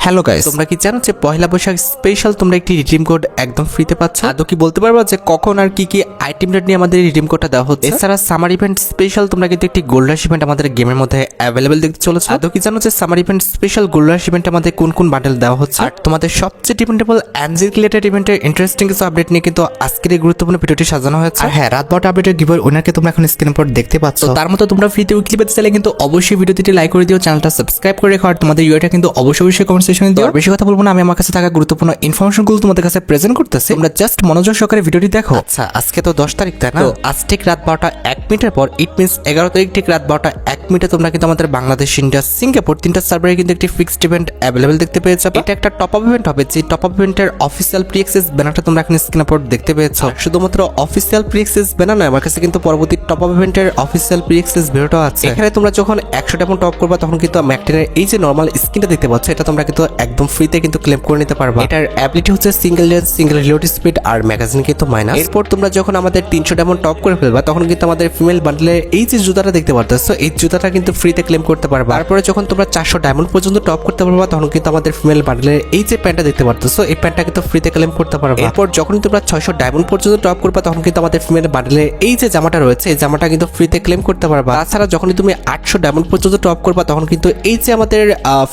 Hello guys, তোমরা কি জানো যে পয়লা বৈশাখ স্পেশাল তোমরা একটি রিডিম কোড একদম ফ্রিতে পাচ্ছ? আদৌ কি বলতে পারবা যে কখন আর কি কি আইটেম রেট নিয়ে আমাদের রিডিম কোডটা দেওয়া হচ্ছে? এছাড়া সামার ইভেন্ট স্পেশাল তোমরা কিন্তু একটি গোল্ড রাশ ইভেন্ট আমাদের গেমের মধ্যে অ্যাভেলেবেল দেখতে চলেছে। আদৌ কি জানো যে সামার ইভেন্ট স্পেশাল গোল্ড রাশ ইভেন্টে আমাদের কোন কোন বান্ডেল দেওয়া হচ্ছে? আর তোমাদের সবচেয়ে ডিপেন্ডেবল অ্যানজিল রিলেটেড ইভেন্টের ইন্টারেস্টিং কিছু আপডেট নিয়ে কিন্তু আজকের এই গুরুত্বপূর্ণ ভিডিওটি সাজানো হয়েছে। আর হ্যাঁ, রাত 12টা আপডেটের গিভার উইনারকে তোমরা এখন স্ক্রিনের পর দেখতে পাচ্ছ। তার মতো তোমরা ফ্রিতে উইকলি পেতে চাইলে কিন্তু অবশ্যই ভিডিওটি লাইক করে দিও, চ্যানেলটা সাবস্ক্রাইব করে রেখো। আর তোমাদের ইউআইটা কিন্তু অবশ্যই কমেন্ট সেকশনে দিও। বেশি কথা বলবো না, আমি আমার কাছে থাকা গুরুত্বপূর্ণ ইনফরমেশনগুলো তোমাদের কাছে প্রেজেন্ট করতেছি, তোমরা জাস্ট মনোযোগ সহকারে ভিডিওটি দেখো। আচ্ছা, আজকে তো 10 তারিখ, তাই না? তো আজ ঠিক রাত 12টা 1 মিনিটের পর ইট মিনস 11 তারিখ ঠিক রাত 12টা 1 মিনিটে তোমরা কিন্তু আমাদের বাংলাদেশ, ইন্ডিয়া, সিঙ্গাপুর তিনটা সার্ভারে কিন্তু একটি ফিক্সড ইভেন্ট অ্যাভেলেবেল দেখতে পেয়েছো। এটা একটা টপ আপ ইভেন্ট হবে, যে টপ আপ ইভেন্টের অফিসিয়াল প্রি অ্যাক্সেস ব্যানারটা তোমরা এখন স্ক্রিনের পর দেখতে পেয়েছো। শুধুমাত্র অফিসিয়াল প্রি অ্যাক্সেস ব্যানার নয়, আমার কাছে কিন্তু পরবর্তী টপ আপ ইভেন্টের অফিসিয়াল প্রি অ্যাক্সেস ভিডিওটা আছে। এখানে তোমরা যখন 100 ডায়মন্ড টপ করবা তখন কিন্তু ম্যাকটেনের এই যে নরমাল স্কিনটা দেখতে পাচ্ছ, এটা তোমরা কিন্তু একদম ফ্রিতে কিন্তু ক্লেম করে নিতে পারবা। এটার অ্যাবিলিটি হচ্ছে single lens, single reload speed আর ম্যাগাজিন কিন্তু মাইনাস। এরপর তোমরা যখন আমাদের 300 ডায়মন্ড টপ করে ফেলবা তখন কিন্তু আমাদের ফিমেল বান্ডেলের এই যে জুতাটা দেখতে পারতেছো, এই জুতাটা কিন্তু ফ্রিতে ক্লেম করতে পারবা। তারপরে যখন তোমরা 400 ডায়মন্ড পর্যন্ত টপ করতে পারবা তখন কিন্তু আমাদের ফিমেল বান্ডেলের এই যে প্যান্টটা দেখতে পারতেছো, এই প্যান্টটা কিন্তু ফ্রিতে ক্লেম করতে পারবা। এরপর যখন তোমরা 600 ডায়মন্ড পর্যন্ত টপ করবা তখন কিন্তু আমাদের ফিমেল বান্ডেলের এই যে জামাটা রয়েছে, এই জামাটা কিন্তু ফ্রিতে ক্লেম করতে পারবা। তাছাড়া যখন তুমি 800 ডায়মন্ড পর্যন্ত টপ করবা তখন কিন্তু এই যে আমাদের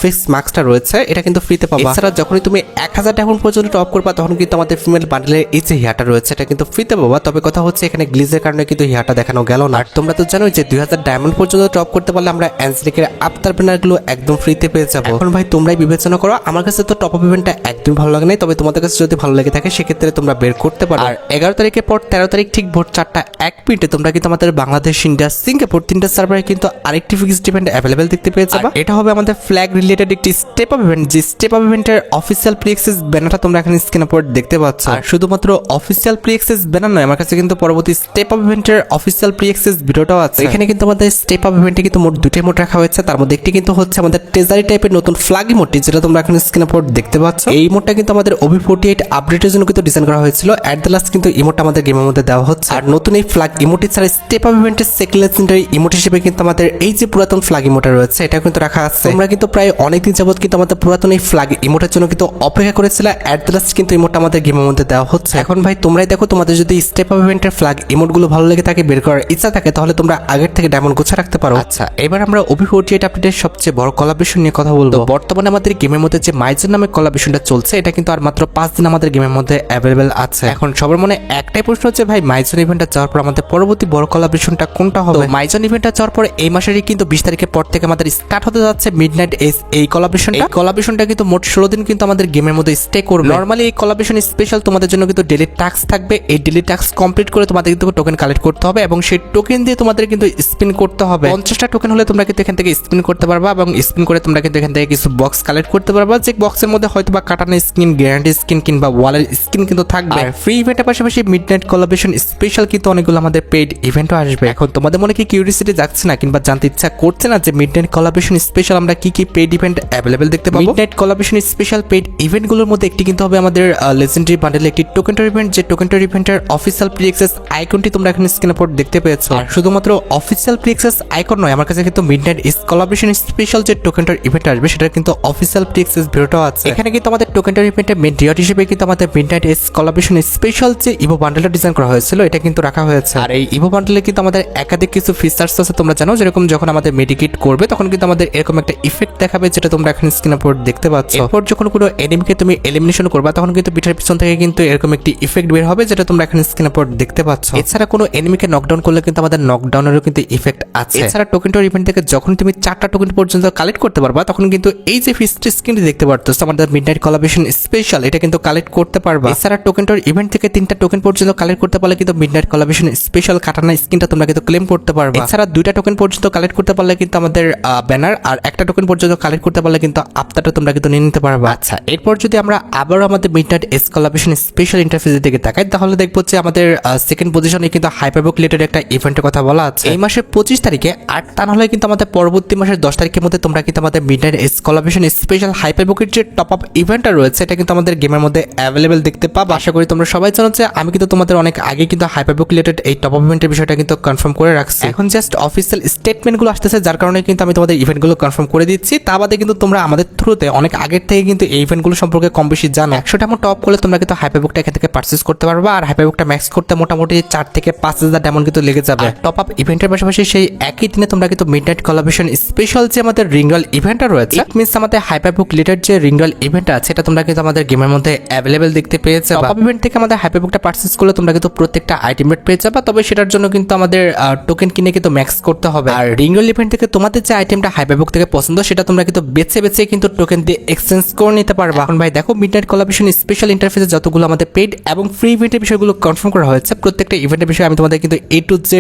ফেস মাস্কটা রয়েছে, এটা কিন্তু ফ্রিতে পাবা। এছাড়া যখন তুমি 1000 ডায়মন্ড পর্যন্ত টপ করবা তখন কিন্তু আমাদের ফিমেল বান্ডেলের এই যে হেয়ারটা রয়েছে, এটা কিন্তু ফ্রিতে পাবা। তবে কথা হচ্ছে এখানে গ্লিজের কারণে কিন্তু হেয়ারটা দেখানো গেল না। আর তোমরা তো জানোই যে 2000 ডায়মন্ড পর্যন্ত টপ করতে পারলে আমরা অ্যানজেলিকের আফতার ব্যানারগুলো একদম ফ্রিতে পেয়ে যাবো। এখন ভাই তোমরাই বিবেচনা করো, আমার কাছে তো টপ আপ ইভেন্টটা একদম ভালো লাগে নাই, তবে তোমাদের কাছে যদি ভালো লেগে থাকে সেক্ষেত্রে তোমরা বের করতে পারো। আর 11 তারিখের পর 13 তারিখ ঠিক ভোর 4টা 1 মিনিটে তোমরা কিন্তু আমাদের বাংলাদেশ, ইন্ডিয়া, সিঙ্গাপুর তিনটা সার্ভারে কিন্তু আরেকটি ফিক্সড ইভেন্ট অ্যাভেলেবেল দেখতে পেয়ে যাবা। এটা হবে আমাদের ফ্ল্যাগ রিলেটেড একটি স্টেপ আপ ইভেন্ট, যে স্টেপ আপ ইভেন্টের অফিসিয়াল প্রি অ্যাক্সেস ব্যানারটা তোমরা এখানে স্ক্রিনের উপর দেখতে পাচ্ছ। আর শুধুমাত্র অফিসিয়াল প্রি অ্যাক্সেস ব্যানার নয়, আমার কাছে কিন্তু পরবর্তী স্টেপ আপ ইভেন্টের অফিসিয়াল প্রি অ্যাক্সেস ভিডিওটাও আছে। এখানে কিন্তু আমাদের স্টেপ আপ ইভেন্টে কিন্তু মোট দুটো মোড রাখা হয়েছে, তার মধ্যে একটি কিন্তু হচ্ছে আমাদের ট্রেজারি টাইপের নতুন ফ্ল্যাগ ইমোটটি, যেটা তোমরা এখন স্ক্রিনের উপর দেখতে পাচ্ছ। এই ইমোটটা কিন্তু আমাদের OB48 আপডেটের জন্য কিন্তু ডিজাইন করা হয়েছিল। এট দ্য লাস্ট কিন্তু ইমোটটা আমাদের গেমের মধ্যে দেওয়া হচ্ছে। আর নতুন এই ফ্ল্যাগ ইমোটি ছাড়া স্টেপ আপ ইভেন্টের সেকেন্ড লেজেন্ডারি ইমোট হিসেবে কিন্তু আমাদের এই যে পুরাতন ফ্ল্যাগ ইমোটা রয়েছে, এটা কিন্তু রাখা আছে। তোমরা কিন্তু প্রায় অনেকদিন যাবত কিন্তু আমাদের পুরাতন এই ফ্ল্যাগ ইমোটের জন্য কিন্তু অপেক্ষা করেছিল। এট দ্য লাস্ট কিন্তু ইমোটটা আমাদের গেমের মধ্যে দেওয়া হচ্ছে। এখন ভাই তোমরাই দেখো, তোমাদের যদি স্টেপ আপ ইভেন্টের ফ্ল্যাগ ইমোটগুলো ভালো লেগে থাকে, বের করার ইচ্ছা থাকে, তাহলে তোমরা আগের থেকে ডায়মন্ড গোছা রাখতে পারো। আচ্ছা, এবার আমরা OB48 আপডেটের সবচেয়ে বড় কোলাবরেশন নিয়ে কথা বলবো। বর্তমানে আমাদের গেমের মধ্যে যে মাইজের নামে কোলাবরেশনটা চলছে, এটা কিন্তু আর মাত্র 5 দিন আমাদের গেমের মধ্যে অ্যাভেলেবেল আছে। এখন সবার মনে একটাই প্রশ্ন হচ্ছে, ভাই মাইজন ইভেন্টটা যাওয়ার পর আমাদের পরবর্তী বড় কোলাবরেশনটা কোনটা হবে? মাইজন ইভেন্টটা যাওয়ার পর এই মাসেরই কিন্তু 20 তারিখের পর থেকে আমাদের স্টার্ট হতে যাচ্ছে মিডনাইট এজ এই কোলাবরেশনটা। এই কোলাবরেশনটা কিন্তু মোট 16 দিন কিন্তু আমাদের গেমের মধ্যে স্টে করবে। নরমালি এই কোলাবরেশন স্পেশাল তোমাদের জন্য কিন্তু ডেইলি টাস্ক থাকবে। এই ডেইলি টাস্ক কমপ্লিট করে তোমাদের কিন্তু টোকেন কালেক্ট করতে হবে এবং সেই টোকেন দিয়ে তোমাদের কিন্তু স্পিন করতে হবে। 50টা টোকেন হলে তোমরা কিন্তু এখান থেকে স্পিন করতে পারবা এবং স্পিন করে তোমরা কিন্তু এখান থেকে কিছু বক্স কালেক্ট করতে পারবা, যে বক্সের মধ্যে হয়তো বা কাটানো স্কিন, গ্যারান্টি স্কিন কিংবা ওয়ালের স্কিন কিন্তু থাকবে। ফ্রি ইভেন্টের পাশাপাশি মিডনাইট কোলাবরেশন স্পেশাল কিন্তু অনেকগুলো আমাদের পেইড ইভেন্টও আসবে। এখন তোমাদের মনে কি কিউরিওসিটি যাচ্ছে না কিংবা জানতে ইচ্ছা করছে না যে মিডনাইট কোলাবরেশন স্পেশাল আমরা কি কি পেইড ইভেন্ট অ্যাভেলেবেল দেখতে পাবো? মিডনাইট কোলাবরেশন স্পেশাল পেইড ইভেন্টগুলোর মধ্যে একটি কিন্তু হবে আমাদের লেজেন্ডারি বান্ডেল একটি টোকেনটার ইভেন্ট, যে টোকেনটার ইভেন্টের অফিসিয়াল প্রি অ্যাক্সেস আইকনটি তোমরা এখানে স্ক্রিনের উপর দেখতে পেয়েছো। আর শুধুমাত্র অফিসিয়াল প্রি অ্যাক্সেস আইকন নয়, আমার কাছে কিন্তু মিডনাইট কোলাবরেশন স্পেশাল যে টোকেনটার ইভেন্ট আসবে সেটা কিন্তু অফিসিয়াল প্রি অ্যাক্সেস ভিডিওটাও আছে। এখানে কিন্তু আমাদের টোকেনটার ইভেন্টের মেইন রিওয়ার্ড হিসেবে কিন্তু আমাদের মিডনাইট কোলাবরেশন স্পেশাল যে ইভো বান্ডেলটা ডিজাইন করা হয়েছিল, এটা কিন্তু রাখা হয়েছে। আর এই ইভো বান্ডেলে কিন্তু আমাদের একাধিক কিছু ফিচার্স আছে, তোমরা জানো, যেরকম যখন আমাদের মেডিকেট করবে তখন কিন্তু আমাদের এরকম একটা ইফেক্ট দেখাবে, যেটা তোমরা এখন স্ক্রিনের উপর দেখতে পাচ্ছ। এরপর যখন কোনো এনিমিকে তুমি এলিমিনেশন করবা তখন কিন্তু পিঠের পিছন থেকে কিন্তু এরকম একটি ইফেক্ট বের হবে, যেটা তোমরা এখন স্ক্রিনের উপর দেখতে পাচ্ছ। এছাড়া কোনো এনিমিকে নকডাউন করলে কিন্তু আমাদের নকডাউনেরও কিন্তু ইফেক্ট আছে। এছাড়া টোকেনটার ইভেন্ট থেকে যখন তুমি 4টা টোকেন পর্যন্ত কালেক্ট করতে পারবা তখন কিন্তু এই যে ফিস্ট স্ক্রিনটি দেখতে পারতো আমাদের মিডনাইট কোলাবরেশন স্পেশাল, এটা কিন্তু কালেক্ট করতে পারবা। এছাড়া টোকেনটার ইভেন্ট থেকে 3টা টোকেন পর্যন্ত কালেক্ট করতে পারলে কিন্তু মিডনাইট কোলাবরেশন স্পেশাল কাটানা স্কিনটা তোমরা কিন্তু ক্লেম করতে পারবে। এছাড়া 2টা টোকেন পর্যন্ত কালেক্ট করতে পারলে কিন্তু আমাদের ব্যানার, আর একটা টোকেন পর্যন্ত কালেক্ট করতে পারলে কিন্তু আফতারটা তোমরা কিন্তু নিয়ে নিতে পারবে। আচ্ছা, এরপর যদি আমরা আবারও আমাদের মিডনাইট কোলাবরেশন স্পেশাল ইন্টারফেসের দিকে তাকাই তাহলে দেখবো যে আমাদের সেকেন্ড পজিশনে কিন্তু হাইপারবুক রিলেটেড একটা ইভেন্টের কথা বলা আছে এই মাসের 25 তারিখে। আর তা না হলে কিন্তু আমাদের পরবর্তী মাসের 10 তারিখের মধ্যে তোমরা কিন্তু আমাদের মিডনাইট কোলাবরেশন স্পেশাল হাইপারবুকের যে টপ আপ ইভেন্টটা রয়েছে, এটা কিন্তু আমাদের গেমের মধ্যে অ্যাভেলেবেল দেখতে পাবো। আশা করি তোমরা সবাই জানো যে আমি কিন্তু তোমাদের অনেক আগে কিন্তু হাইপারবুক রিলেটেড এই টপ আপ ইভেন্টের বিষয়টা কিন্তু কনফার্ম করে রাখছি। এখন জাস্ট অফিসিয়াল স্টেটমেন্টগুলো আসতেছে, যার কারণে কিন্তু আমি তোমাদের ইভেন্টগুলো কনফার্ম করে দিচ্ছি। তা বাদে কিন্তু তোমরা আমাদের থ্রু ভিডিওতে অনেক আগের থেকে কিন্তু এই ইভেন্টগুলো সম্পর্কে কম বেশি জানো। 100 ডায়মন্ড টপ করলে তোমরা কিন্তু হাইপারবুকটা এখান থেকে পারচেজ করতে পারবা, আর হাইপারবুকটা ম্যাক্স করতে মোটামুটি 4 থেকে 5,000 ডায়মন্ড কিন্তু লেগে যাবে। টপ আপ ইভেন্টের পাশাপাশি সেই একই দিনে তোমরা কিন্তু মিডনাইট কোলাবরেশন স্পেশাল যে আমাদের রিংডল ইভেন্টটা রয়েছে, ইট মিন্স আমাদের হাইপারবুক রিলেটেড যে রিংডল ইভেন্টটা আছে এটা তোমরা কিন্তু আমাদের গেমের মধ্যে অ্যাভেলেবেল দেখতে পেয়ে যাবে। টপ আপ ইভেন্ট থেকে আমাদের হাইপারবুকটা পারচেজ করলে তোমরা কিন্তু প্রত্যেকটা আইটেম রেট পেয়ে যাবে, তবে সেটার জন্য কিন্তু আমাদের টোকেন কিনে কিন্তু ম্যাক্স করতে হবে। আর রিংডল ইভেন্ট থেকে তোমাদের যে আইটেমটা হাইপারবুক থেকে পছন্দ সেটা তোমরা কিন্তু বেছে বেছে কিন্তু টোকেন দিয়ে এক্সচেঞ্জ করে নিতে পারবা। এখন ভাই দেখো, মিডনাইট কোলাবরেশন স্পেশাল ইন্টারফেসে যতগুলো আমাদের পেড এবং ফ্রি ইভেন্টের বিষয়গুলো কনফার্ম করা হয়েছে, প্রত্যেকটা ইভেন্টের বিষয়ে আমি তোমাদের কিন্তু A to Z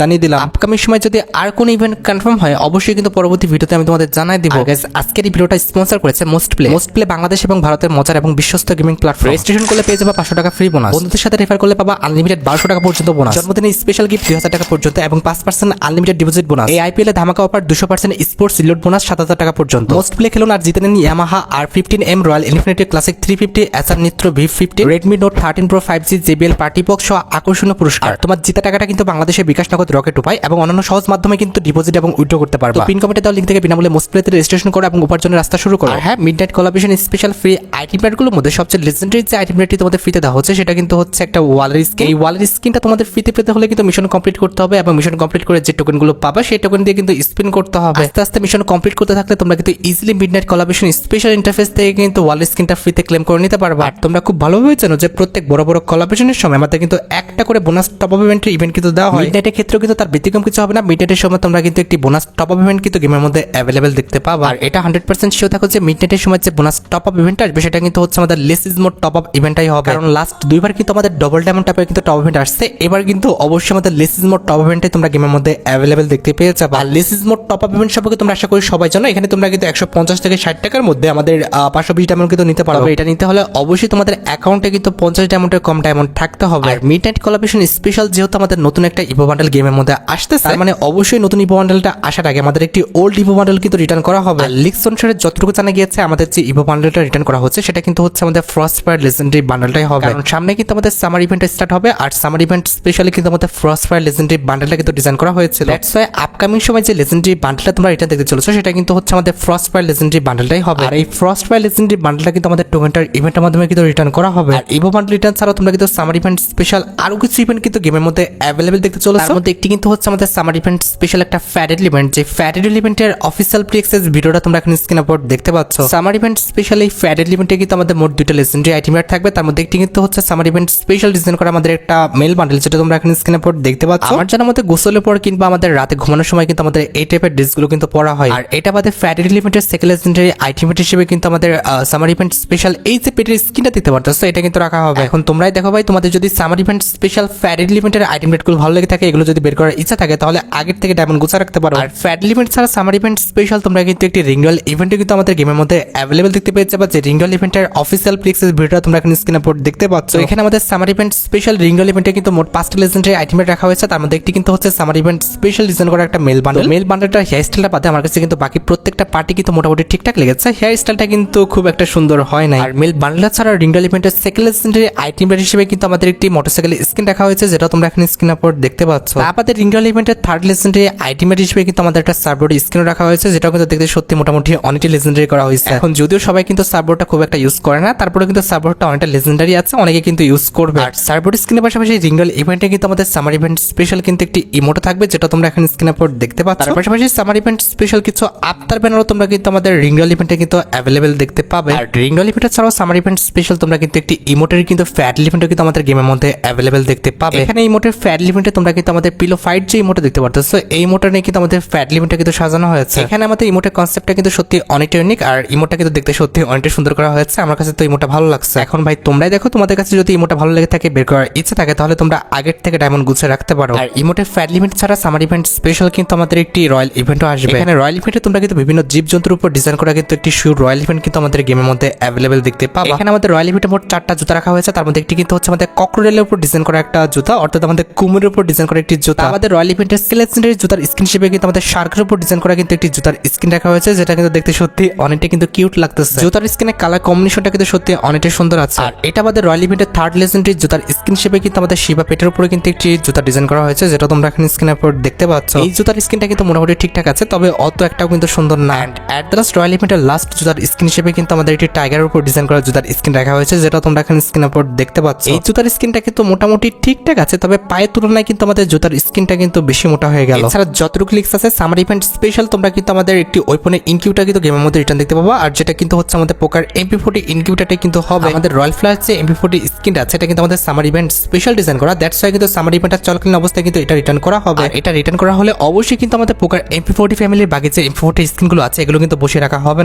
জানিয়ে দিলাম। আপকামিং সময় যদি আর কোন ইভেন্ট কনফার্ম হয় অবশ্যই কিন্তু পরবর্তী ভিডিওতে আমি তোমাদের জানাই দিব। গাইস, আজকের এই ভিডিওটা স্পন্সর করেছে মোস্ট প্লে বাংলাদেশ এবং ভারতের মজার এবং বিশ্বস্ত গেমিং প্ল্যাটফর্ম। রেজিস্ট্রেশন করলে পেয়ে যাবে 500 টাকা ফ্রি বোনাস, বন্ধুদের সাথে রেফার করলে পাবা আনলিমিটেড 1200 টাকা পর্যন্ত বোনাস, জন্মদিনে স্পেশাল গিফট 2000 টাকা পর্যন্ত এবং 5% আনলিমিটেড ডিপোজিট বোনাস। এই আইপিএল এ ধামাকা অফার 200% স্পোর্টস রিলোড বোনাস 7000 টাকা পর্যন্ত। মোস্ট প্লে খেলুন আর জিতে নিন Yamaha R15M Royal Enfield Classic 350, Acer Nitro V50, Redmi Note 13 Pro 5G, JBL party box সহ আকর্ষণীয় পুরস্কার। তোমার জিতা টাকাটা কিন্তু বাংলাদেশের বিকাশ নগদ রকেট উপায় এবং অন্যান্য সহজ মাধ্যমে কিন্তু ডিপোজিট এবং উইথড্র করতে পারবে। পিন কমেন্টে দেওয়া লিংক থেকে বিনামূল্যে মোস্ট প্লেতে রেজিস্ট্রেশন করো এবং উপার্জনের রাস্তা শুরু করো। হ্যাঁ, midnight collaboration special free item রেটগুলোর মধ্যে সবচেয়ে লেজেন্ডারি যে আইটেম রেটটি তোমাদের ফ্রিতে দেওয়া হচ্ছে সেটা কিন্তু হচ্ছে একটা ওয়ালের স্কিন। এই ওয়ালের স্কিনটা তোমাদের ফ্রিতে পেতে হলে কিন্তু মিশন কমপ্লিট করতে হবে এবং মিশন কমপ্লিট করে যে টোকেনগুলো পাবা সেই টোকেন দিয়ে কিন্তু স্পিন করতে হবে। আস্তে আস্তে মিশন কমপ্লিট করতে থাকলে তোমরা কিন্তু easily midnight collaboration special interface থেকে কিন্তু ওয়ালের স্কিনটা ফ্রিতে ক্লেম করে নিতে পারবা। আর তোমরা খুব ভালোভাবে জানো যে প্রত্যেক বড় বড় কোলাবরেশনের সময় আমাদের কিন্তু একটা করে বোনাস টপ আপ ইভেন্টের ইভেন্ট কিন্তু দেওয়া হয়। মিডনাইটের ক্ষেত্রেও কিন্তু তার ব্যতিক্রম কিছু হবে না। মিডনাইটের সময় তোমরা কিন্তু একটি বোনাস টপ আপ ইভেন্ট কিন্তু গেমের মধ্যে অ্যাভেলেবেল দেখতে পাবা। আর এটা 100% শিওর থাকো যে মিডনাইটের সময় যে বোনাস টপ আপ ইভেন্ট আসবে সেটা কিন্তু হচ্ছে আমাদের less is more top up ইভেন্টটাই হবে। কারণ লাস্ট দুইবার কিন্তু আমাদের ডবল ডায়মন্ড টপে কিন্তু টপ ইভেন্ট আসছে, এবার কিন্তু অবশ্যই আমাদের লেস ইজ মোর টপ ইভেন্টটাই তোমরা গেমের মধ্যে অ্যাভেলেবেল দেখতে পেয়ে যাবে। আর less is more top up event সম্পর্কে তোমরা আশা করি সবাই জানো। এখানে তোমরা কিন্তু 150 থেকে 60 টাকার মধ্যে আমাদের 520 ডায়মন্ড কিন্তু নিতে পারবে। এটা নিতে হলে অবশ্যই তোমাদের অ্যাকাউন্টে কিন্তু 50 ডায়মন্ডের কম ডায়মন্ড থাকতে হবে। আর মিডনাইট কোলাবরেশন স্পেশাল যেহেতু আমাদের নতুন একটা ইভো বান্ডেল গেমের মধ্যে আসতেছে, তার মানে অবশ্যই নতুন ইভো বান্ডেলটা আসার আগে আমাদের একটি ওল্ড ইভো বান্ডেল কিন্তু রিটার্ন করা হবে। আর লিক্স অনুসারে যতটুকু জানা গিয়েছে আমাদের যে ইভো বান্ডেলটা রিটার্ন করা হচ্ছে সেটা কিন্তু হচ্ছে আমাদের ফ্রস্টফায়ার লেজেন্ডারি বান্ডেলটাই হবে। কারণ সামনে কিন্তু আমাদের সামার ইভেন্ট স্টার্ট হবে, আর সামার ইভেন্ট স্পেশালি কিন্তু আমাদের ফ্রস্টফায়ার লেজেন্ডারি বান্ডেলটা কিন্তু ডিজাইন করা হয়েছিল। দ্যাটস ওয়াই আপকামিং সময় যে লেজেন্ডারি বান্ডেলটা তোমরা রিটার্ন দেখতে চলেছো সেটা কিন্তু হচ্ছে আমাদের ফ্রস্টফায়ার লেজেন্ডারি বান্ডেলটাই হবে। আর এই ফ্রস্টফায়ার লেজেন্ডারি বান্ডেলটা কিন্তু আমাদের টোকেনটার ইভেন্টের মাধ্যমে কিন্তু রিটার্ন করা হবে। আর ইভো বান্ডেল রিটার্ন ছাড়াও তোমরা কিন্তু সামার ইভেন্ট স্পেশাল আরো কিছু ইভেন্ট কিন্তু গেমের মধ্যে অ্যাভেলেবেল দেখতে চলেছো। তার মধ্যে একটি কিন্তু হচ্ছে আমাদের সামার ইভেন্ট স্পেশাল একটা ফ্যাডেড ইভেন্ট, যে ফ্যাডেড ইভেন্টের অফিসিয়াল প্রি অ্যাক্সেস ভিডিওটা তোমরা এখন স্ক্রিন উপর দেখতে পাচ্ছ। সামার ইভেন্ট স্পেশাল এই ফ্যাডেড ইভেন্টে কিন্তু আমাদের মোট দুইটা লেজেন্ডারি আইটেম থাকবে, তার মধ্যে একটি কিন্তু হচ্ছে সামার ইভেন্ট স্পেশাল ডিজাইন করা আমাদের একটা মেল বান্ডেল, যেটা তোমরা এখন স্ক্রিন উপর দেখতে পাচ্ছ। আমার জানার মতে গোসলের পর কিংবা আমাদের রাতে ঘুমানোর সময় কিন্তু আমাদের এই টাইপের ড্রেসগুলো কিন্তু পরা হয়। আর এটা আমাদের ফ্যাডেড ইভেন্টের সেকেন্ড লেজেন্ডারি আইটেম হিসেবে কিন্তু আমাদের সামার ইভেন্ট স্পেশাল এই যে পেটের স্কিনটা দিতে পারতেছো এটা কিন্তু রাখা হবে। এখন তোমরাই দেখো ভাই, তোমাদের যদি সামার ইভেন্ট স্পেশাল ফ্যাডেড ইভেন্টের আইটেম রেটগুলো ভালো লেগে থাকে, এগুলো যদি বের করার ইচ্ছা থাকে তাহলে আগের থেকে ডায়মন্ড গুছা রাখতে পারো। আর ফ্যাডেড ইভেন্ট ছাড়া সামার ইভেন্ট স্পেশাল তোমরা কিন্তু একটি রিংডল ইভেন্টে কিন্তু আমাদের গেমের মধ্যে অ্যাভেলেবেল দেখতে পেয়ে যাবে, যে রিংডল ইভেন্টের অফিসিয়াল প্রি অ্যাক্সেস ভিডিওটা তোমরা এখন স্ক্রিনে উপর দেখতে পাচ্ছ। এখানে আমাদের সামার ইভেন্ট স্পেশাল রিংডল ইভেন্টে কিন্তু মোট 5টা লেজেন্ডারি আইটেম রাখা হয়েছে, তার মধ্যে একটি কিন্তু হচ্ছে সামার ইভেন্ট স্পেশাল ডিজাইন করা একটা মেল বান্ডেল। মেল বান্ডেলটার হেয়ার স্টাইলটা বাদে আমার কাছে কিন্তু বাকি প্রত্যেকটা পার্টি কিন্তু মোটামুটি ঠিকঠাক লেগেছে, হেয়ার স্টাইলটা কিন্তু খুব একটা সুন্দর হয় না। আর মেল বান্ডেল ছাড়া রিংডল ইভেন্টের সেকেন্ড লেজেন্ডারি আইটেম হিসেবে কিন্তু আমাদের একটি মোটরসাইকেল স্কিন রাখা হয়েছে, যেটা তোমরা এখন স্ক্রিন উপর দেখতে পাচ্ছ। আমাদের রিংডল ইভেন্টের থার্ড লেজেন্ডারি আইটেম হিসেবে কিন্তু আমাদের একটা সার্ভবোর্ড স্ক্রিন রাখা হয়েছে, যেটা কিন্তু দেখতে সত্যি মোটামুটি অনেকটি লেজেন্ডারি করা হয়েছে। এখন যদিও সবাই কিন্তু সার্ভবোর্ডটা খুব একটা ইউজ করে না, তারপরে কিন্তু সার্ভবোর্ডটা অনেকটা লেজেন্ডারি আছে, অনেকে কিন্তু ইউজ করবে। আর সার্ভবোর্ড স্ক্রিনের পাশাপাশি রিংডল ইভেন্টে কিন্তু আমাদের সামার ইভেন্ট স্পেশাল কিন্তু একটি ইমোটো থাকবে, যেটা তোমরা এখন স্ক্রিন উপর দেখতে পাচ্ছ। তার পাশাপাশি সামার ইভেন্ট স্পেশাল কিছু আফতার ব্যানারও তোমরা কিন্তু আমাদের রিংডল ইভেন্টে কিন্তু অ্যাভেলেবেল দেখতে পাবে। আর রিংডল ইভেন্ট ছাড়াও সামার ইভেন্ট স্পেশাল তোমরা কিন্তু একটি ইমোটের কিন্তু ফ্যাট ইভেন্টও কিন্তু আমাদের গেমের মধ্যে অ্যাভেলেবেল দেখতে পাবে। এখানে ইমোটের ফ্যাট ইভেন্টে তোমরা কিন্তু আমাদের পিলো ফাইট যে ইমোটা দেখতে পারতেছো, এই ইমোটা নিয়ে কিন্তু আমাদের ফ্যাট ইভেন্টটা কিন্তু সাজানো হয়েছে। এখানে আমাদের ইমোটের কনসেপ্টটা কিন্তু সত্যি অনেকটা ইউনিক, আর ইমোটা কিন্তু দেখতে সত্যি অনেকটা সুন্দর করা হয়েছে। আমার কাছে তো ইমোটা ভালো লাগছে। এখন ভাই তোমরাই দেখো, তোমাদের কাছে যদি ইমোটা ভালো লেগে থাকে, বের করার ইচ্ছা থাকে, তাহলে তোমরা আগের থেকে ডায়মন্ড গুছিয়ে রাখতে পারো। আর ইমোটের ফ্যাট ইভেন্ট ছাড়া সামার ইভেন্ট স্পেশাল কিন্তু আমাদের একটি রয়্যাল ইভেন্টও আসবে। এখানে রয়্যাল ইভেন্টে তোমরা কিন্তু বিভিন্ন জীবজন্তুর উপর ডিজাইন করা কিন্তু একটি শুর রয়্যাল ইভেন্ট কিন্তু আমাদের গেমের মধ্যে অ্যাভেলেবেল দেখতে পাবো। এখানে আমাদের রয়্যাল ইভেন্টে মোট 4টা জুতা রাখা হয়েছে, তার মধ্যে একটি কিন্তু হচ্ছে আমাদের ককরোডাইলের উপর ডিজাইন করা একটা জুতা, অর্থাৎ আমাদের কুমিরের উপর ডিজাইন করা একটি জুতা। আমাদের রয়্যাল ইভেন্টের লেজেন্ডারি জুতার স্কিন হিসেবে কিন্তু আমাদের শার্কের উপর ডিজাইন করা কিন্তু একটি জুতার স্কিন রাখা হয়েছে, যেটা কিন্তু দেখতে সত্যি অনেকটা কিন্তু কিউট লাগতেছে। জুতার স্কিনের কালার কম্বিনেশনটা কিন্তু সত্যি অনেকটা সুন্দর আছে। আর এটা আমাদের রয়্যাল ইভেন্টের থার্ড লেজেন্ডারি জুতার স্কিন হিসেবে কিন্তু আমাদের শিবা পেটের উপরে কিন্তু একটি জুতা ডিজাইন করা হয়েছে, যেটা তোমরা এখন স্ক্রিনের উপর দেখতে পাচ্ছ। এই জুতার স্কিনটা কিন্তু মোটামুটি ঠিকঠাক আছে, তবে অত একটাও কিন্তু সুন্দর না। And at the last royal ইভেন্টের লাস্ট জুতার স্কিন হিসেবে কিন্তু আমাদের একটি টাইগারের উপর ডিজাইন করা জুতার স্কিন রাখা হয়েছে, যেটা তোমরা এখানে স্ক্রিনের উপর দেখতে পাচ্ছ। এই জুতার স্কিনটা কিন্তু মোটামুটি ঠিকঠাক আছে, তবে পায়ের তুলনায় কিন্তু আমাদের জুতার স্কিনটা কিন্তু বেশি মোটা হয়ে গেল। এছাড়া যতটুকু লিক্স আছে সামার ইভেন্ট স্পেশাল তোমরা কিন্তু আমাদের একটি ওয়েপনের ইনকিউটার কিন্তু গেমের মধ্যে রিটার্ন দেখতে পাবা, আর যেটা কিন্তু হচ্ছে আমাদের পোকার MP40 ইনকিউটারটা কিন্তু হবে আমাদের রয়্যাল ফ্লাশ যে MP40 স্কিনটা আছে, এটা কিন্তু আমাদের সামার ইভেন্ট স্পেশাল ডিজাইন করা। দ্যাটস ওয়াই কিন্তু সামার ইভেন্টটা চলাকালীন অবস্থায় কিন্তু এটা রিটার্ন করা হবে। আর এটা রিটার্ন করা হলে অবশ্যই কিন্তু আমাদের পোকার MP40 ফ্যামিলির বাকি যে MP40 স্কিনগুলো আছে এগুলো কিন্তু বসে রাখা হবে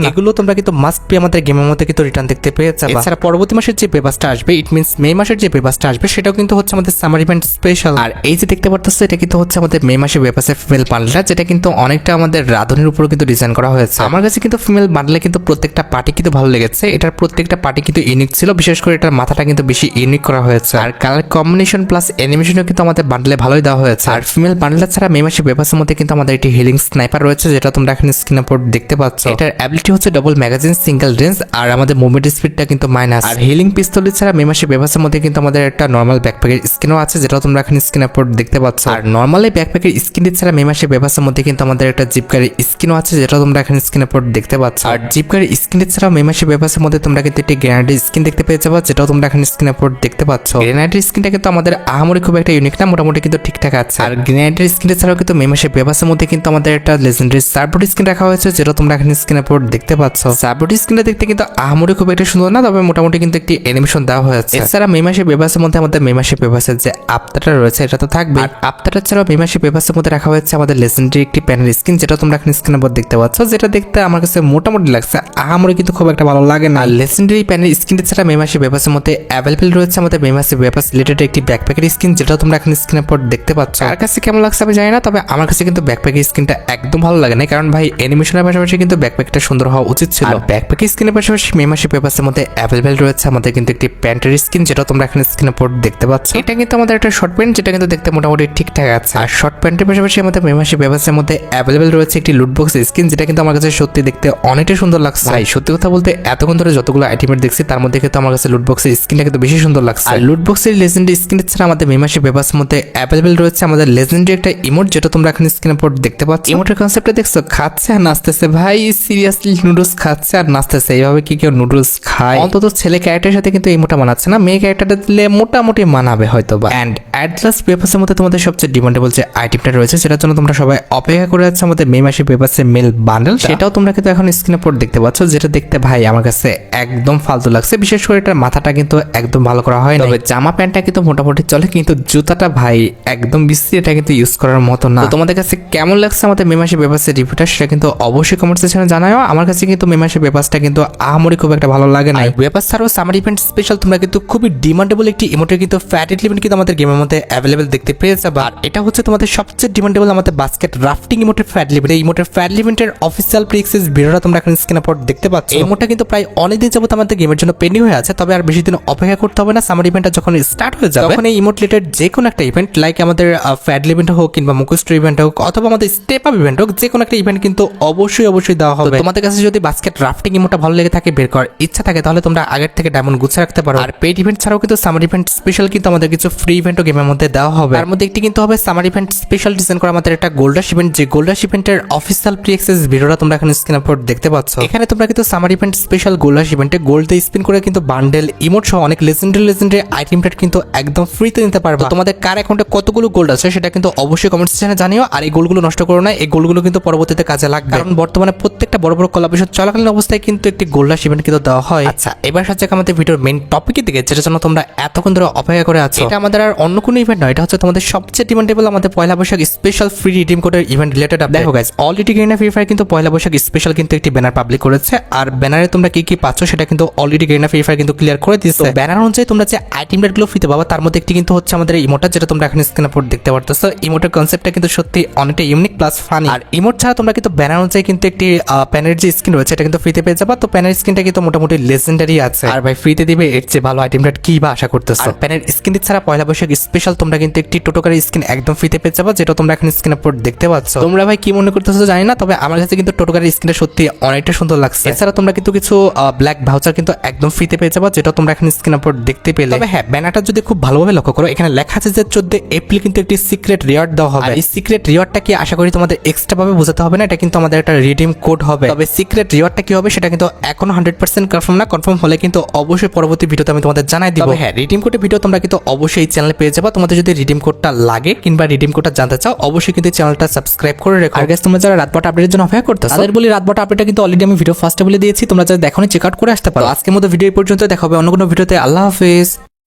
না, এগুলো তোমরা কিন্তু মাস্ট বি আমাদের গেমের মধ্যে কিন্তু রিটার্ন দেখতে পেয়ে যাবে। এছাড়া পরবর্তী মাসের যে পেপারটা আসবে, ইট মিন্স মে মাসের যে পেপারটা আসবে, সেটাও কিন্তু হচ্ছে আমাদের সামার ইভেন্ট স্পেশাল। আর এই যে দেখতে পারতেছো এটা কিন্তু হচ্ছে আমাদের মে মাসে পেপারসের ফিমেল বান্ডেলটা, যেটা কিন্তু অনেকটা আমাদের রাধুনির উপর কিন্তু ডিজাইন করা হয়েছে। আমার কাছে কিন্তু ফিমেল বান্ডেলে কিন্তু প্রত্যেকটা পার্টি কিন্তু ভালো লেগেছে, এটার প্রত্যেকটা পার্টি কিন্তু ইউনিক ছিল, বিশেষ করে এটার মাথাটা কিন্তু বেশি ইউনিক করা হয়েছে। আর কালার কম্বিনেশন প্লাস অ্যানিমেশনও কিন্তু আমাদের বান্ডেলে ভালোই দেওয়া হয়েছে। আর ফিমেল বান্ডেল ছাড়া মে মাসে পেপারসের মধ্যে কিন্তু আমাদের একটি হিলিং স্নাইপার রয়েছে, যেটা তোমরা এখানে স্ক্রিনের উপর দেখতে পাচ্ছ। এটার অ্যাবিলিটি হচ্ছে ডবল ম্যাগাজিন সিঙ্গেল রেঞ্জ, আর আমাদের মুভমেন্ট স্পিডটা কিন্তু মাইনাস। আর হিলিং পিস্তল ছাড়া মে মাসে পেপারসের মধ্যে কিন্তু আমাদের একটা নর্মাল ব্যাকপ্যাকের স্কিনও আছে, যেটা তোমরা এখানে স্ক্রিনের উপর দেখতে পাচ্ছ। আর নর্মালি ব্যাকপ্যাকের স্কিন ছাড়া মে মাসে পেপারসের মধ্যে কিন্তু আমাদের একটা জিপকারের স্কিনও আছে, যেটা তোমরা এখানে স্ক্রিনের উপর দেখতে পাচ্ছ। আর জিপকারের স্কিন ছাড়া মে মাসে পেপারসের মধ্যে তোমরা কিন্তু একটি গ্রেনাডের স্কিন দেখতে পেয়ে যাবে, যেটাও তোমরা এখানে স্ক্রিনের উপর দেখতে পাচ্ছ। গ্রেনাডের স্কিনটা কিন্তু আমাদের আহামরি খুব একটা ইউনিক না, মোটামুটি কিন্তু ঠিকঠাক আছে। আর গ্রেনাডের স্কিন ছাড়াও কিন্তু মে মাসে পেপারসের মধ্যে কিন্তু আমাদের একটা লেজেন্ডারি সার্বোট স্কিন রাখা হয়েছে, যেটা তোমরা এখানে স্ক্রিনের উপর দেখতে পাচ্ছ। সার্বোট স্কিনটা দেখতে কিন্তু আহামরি খুব একটা সুন্দর না, তবে মোটামুটি কিন্তু একটি অ্যানিমেশন দেওয়া হয়েছে। এছাড়া মে মাসে পেপারসের মধ্যে আমাদের মে মাসে পেপারসের যে আফতারটা রয়েছে এটা তো থাকবে। আর আফতারটা ছাড়াও মে মাসে পেপারসের মধ্যে রাখা হয়েছে আমাদের লেজেন্ডারি একটি প্যানেল স্কিন, যেটা তোমরা এখানে স্ক্রিনের উপর দেখতে পাচ্ছ, যেটা দেখতে আমার কাছে মোটামুটি লাগছে, আহামরি কিন্তু খুব একটা ভালো লাগে না। লেজেন্ডারি প্যানেল স্কিনটা ছাড়া মে মাসে পেপারসের মধ্যে অ্যাভেলেবল রয়েছে আমাদের মে মাসে পেপারস রিলেটেড একটি ব্যাকপ্যাকের স্কিন, যেটা তোমরা এখানে স্ক্রিনের উপর দেখতে পাচ্ছ। আর কাছে কেমন লাগছে আমি জানি না, তবে আমার কাছে কিন্তু ব্যাকপ্যাকের স্কিনটা একদম ভালো লাগে না, কারণ ভাই অ্যানিমেশনের পাশাপাশি কিন্তু ব্যাকপ্যাকটা সুন্দর হওয়া উচিত ছিল। আর ব্যাকপ্যাকের স্কিনের পাশাপাশি মে মাসে পেপারসের মধ্যে অ্যাভেলেবল রয়েছে আমাদের কিন্তু একটি প্যান্টের স্কিন, যেটা তোমরা এখানে স্ক্রিনের উপর দেখতে পাচ্ছ। এটা কিন্তু আমাদের একটা শর্ট প্যান্ট, যেটা কিন্তু দেখতে মোটামুটি ঠিকঠাক আছে। আর শর্ট প্যান্টের পাশাপাশি আমাদের মে মাসে পেপারসের মধ্যে অ্যাভেলেবল রয়েছে একটি লুটবক্স স্কিন, যেটা কিন্তু আমার কাছে সত্যি দেখতে অনেকটা সুন্দর লাগছে। ভাই সত্যি কথা বলতে এতক্ষণ ধরে যতগুলো আইটেমের দেখছি তার মধ্যে কিন্তু আমার কাছে লুটবক্সের স্কিনটা কিন্তু বেশি সুন্দর লাগছে। আর লুটবক্সের লেজেন্ডারি স্কিন ছাড়া আমাদের মে মাসে পেপারসের মধ্যে অ্যাভেলেবল রয়েছে আমাদের লেজেন্ডারি একটা ইমোট, যেটা তোমরা এখানে স্ক্রিনের উপর দেখতে পাচ্ছ। ইমোটের কনসেপ্টটা দেখছো, খাচ্ছে আর নাচতেছে। ভাই সিরিয়াসলি নুডলস খাচ্ছে আর নাচতেছে, এইভাবে কি কেউ নুডলস খায়? অন্তত ছেলে ক্যারেক্টারের সাথে কিন্তু ইমোটা মানাচ্ছে না, মেয়ে ক্যারেক্টারটা দিলে মোটামুটি মানাবে হয়তো বা। এন্ড অ্যাট লাস্ট পেপারসের মধ্যে তোমাদের সবচেয়ে ডিমান্ডেবল যে আইটেমটা রয়েছে, সেটার জন্য তোমরা সবাই অপেক্ষা করে আছো আমাদের মে মাসে পেপারসের মেল বান্ডেল, সেটাও তোমরা কিন্তু এখন স্ক্রিনের উপর দেখতে পাচ্ছ, যেটা দেখতে ভাই আমার কাছে একদম ফালতু লাগছে। বিশেষ করে এটার মাথাটা কিন্তু একদম ভালো করা হয় না, তবে জামা প্যান্টটা কিন্তু মোটামুটি চলে, কিন্তু জুতাটা ভাই একদম বিশ্রী, এটা কিন্তু ইউজ করার মতো না। তোমাদের কাছে কেমন লাগছে আমাদের মে মাসে পেপারসের রিভিউটা, সেটা কিন্তু অবশ্যই কমেন্ট সেকশনে জানাও। আমার কাছে কিন্তু মে মাসে পেপারসটা কিন্তু আহামরি খুব একটা ভালো লাগে না। পেপারস ছাড়াও সামার ইভেন্ট স্পেশাল তোমরা কিন্তু খুবই ডিমান্ডেবল একটি ইমোটের কিন্তু ফ্যাট ইভেন্ট কিন্তু আমাদের গেমের মধ্যে অ্যাভেলেবল দেখতে পেয়ে যাবে। আর এটা হচ্ছে তোমাদের সবচেয়ে ডিমান্ডেবল আমাদের বাস্কেট রাফটিং ইমোটের ফ্যাট ইভেন্ট। এই ইমোটের ফ্যাট ইভেন্টের অফিসিয়াল প্রি-অ্যাক্সেস ভিডিওটা তোমরা এখন স্ক্রিনের উপর দেখতে পাচ্ছ। এই ইমোটটা কিন্তু প্রায় অনেকদিন যাবত আমাদের গেমের জন্য পেন্ডিং হয়ে আছে, তবে আর বেশি দিন অপেক্ষা করতে হবে না। সামার ইভেন্টটা যখন স্টার্ট হয়ে যাবে তখন এই ইমোট রিলেটেড যে কোনো একটা ইভেন্ট, লাইক আমাদের ফ্যাট ইভেন্ট হোক কিংবা মুখোশটোর ইভেন্ট হোক অথবা আমাদের স্টেপ আপ ইভেন্ট হোক, যে কোনো একটা ইভেন্ট কিন্তু অবশ্যই দেওয়া হবে। তোমাদের কাছে যদি বাস্কেট রাফটিং ইমোটটা ভালো লেগে থাকে, বের করার ইচ্ছা থাকে, তাহলে তোমরা আগের থেকে ডায়মন্ড গুছিয়ে রাখতে পারো। আর পেইড ইভেন্ট ছাড়াও কিন্তু সামার ইভেন্ট স্পেশাল কিন্তু আমাদের কিছু ফ্রি ইভেন্টও গেমের মধ্যে দেওয়া হবে। তার মধ্যে একটি কিন্তু হবে সামার ইভেন্ট স্পেশাল ডিজাইন করা আমাদের একটা গোল্ডাস ইভেন্ট, যে গোল্ডাস ইভেন্টের অফিসিয়াল প্রি-অ্যাক্সেস ভিডিওটা তোমরা এখন স্ক্রিনের উপর দেখতে পাচ্ছ। এখানে তোমরা কিন্তু সামার ইভেন্ট স্পেশাল গোল্ডাস ইভেন্টে গোল্ড দিয়ে স্পিন করে কিন্তু বান্ডেল ইমোট সহ অনেক লেজেন্ডারি আইটেমটা কিন্তু একদম ফ্রিতে নিতে পারবে। তোমাদের কার অ্যাকাউন্টে কতগুলো গোল্ড আছে সেটা কিন্তু অবশ্যই কমেন্ট সেকশনে জানিও। আর এই গোলগুলো নষ্ট করো না, এই গোলগুলো কিন্তু পরবর্তীতে কাজে লাগবে, কারণ বর্তমানে প্রত্যেকটা বড় বড় কোলাবরেশন চলাকালীন অবস্থায় কিন্তু একটি গোল্ডাস ইভেন্ট কিন্তু দেওয়া হয়। আচ্ছা, এবার সাথে আমাদের ভিডিওর মেইন টপিকের দিকে, যেটার জন্য তোমরা এতক্ষণ ধরে অপেক্ষা করে আছো। এটা আমাদের আর অন্য কোনো ইভেন্ট নয়, এটা হচ্ছে তোমাদের সবচেয়ে ডিমান্ডেবল আমাদের পয়লা বৈশাখ স্পেশাল ফ্রি রিডিম কোডের ইভেন্ট রিলেটেড। দেখো গাইস, অলরেডি গেইনা ফ্রি ফায়ার কিন্তু পয়লা বৈশাখ স্পেশাল কিন্তু একটি ব্যানার পাবলিক করেছে, আর ব্যানারে তোমরা কি কি পাচ্ছ সেটা কিন্তু অলরেডি গেইনা ফ্রি ফায়ার কিন্তু ক্লিয়ার করে দিয়েছে। ব্যানার অনুযায়ী তোমরা যে আইটেম রেটগুলো ফ্রিতে পাবা তার মধ্যে একটি কিন্তু হচ্ছে আমাদের ইমোটা, যেটা তোমরা এখন স্ক্রিনের উপর দেখতে পারতেছো। ইমোটের কনসেপ্টটা কিন্তু সত্যি অনেকটা ইউনিক প্লাস ফানি। আর ইমোট ছাড়া তোমরা কিন্তু ব্যানার অনুযায়ী কিন্তু একটি প্যানের যে স্কিন রয়েছে এটা কিন্তু ফ্রিতে পেয়ে যাবা। তো প্যানের স্কিনটা কিন্তু মোটামুটি লেজেন্ডারি আছে, আর ভাই ফ্রিতে দিবে এর চেয়ে ভালো আইটেম রেট কি বা আশা করতেছো? আর প্যানের স্কিন ছাড়া পয়লা বৈশাখ স্পেশাল তোমরা কিন্তু একটি টোটোকারি স্কিন একদম ফ্রিতে পেয়ে যাবা, যেটা তোমরা এখন স্ক্রিনের উপর দেখতে পাচ্ছ। তোমরা ভাই কি মনে করতেছো জানি না, তবে আমার কাছে কিন্তু টোটোকারি স্কিনটা সত্যি অনেকটা সুন্দর লাগছে। এছাড়া তোমরা কিন্তু কিছু ব্ল্যাক ভাউচার কিন্তু একদম ফ্রিতে পেয়ে যাবা, যেটা তোমরা এখন স্ক্রিনের উপর দেখতে পেলে। তবে হ্যাঁ, ব্যানারটা যদি খুব ভালোভাবে লক্ষ্য করো, এখানে লেখা আছে যে 14 এপ্রিল কিন্তু একটি সিক্রেট রিওয়ার্ড দেওয়া হবে। এই সিক্রেট রিওয়ার্ডটা কি আশা করি তোমাদের এক্সট্রা ভাবে বোঝাতে হবে না, এটা কিন্তু আমাদের একটা রিডিম কোড হবে। তবে সিক্রেট সিক্রেট রিওয়ার্ডটা কি হবে সেটা কিন্তু এখন 100% কনফার্ম না, কনফার্ম হলে কিন্তু অবশ্যই পরবর্তী ভিডিওতে আমি তোমাদের জানাই দিব। হ্যাঁ, রিডিম কোডের ভিডিও তোমরা কিন্তু অবশ্যই এই চ্যানেলে পেয়ে যাবে। তোমাদের যদি রিডিম কোডটা লাগে কিংবা রিডিম কোডটা জানতে চাও অবশ্যই কিন্তু চ্যানেলটা সাবস্ক্রাইব করে রেখো। আর গাইস তোমরা যারা রাতবাটা আপডেটের জন্য অপেক্ষা করতেছো তাদের বলি রাতবাটা আপডেটটা কিন্তু অলরেডি আমি ভিডিও ফার্স্টে বলে দিয়েছি, তোমরা যারা দেখোনি চেক আউট করে আসতে পারো। আজকের মতো ভিডিও এই পর্যন্ত, দেখা হবে অন্য কোনো ভিডিওতে। আল্লাহ হাফেজ।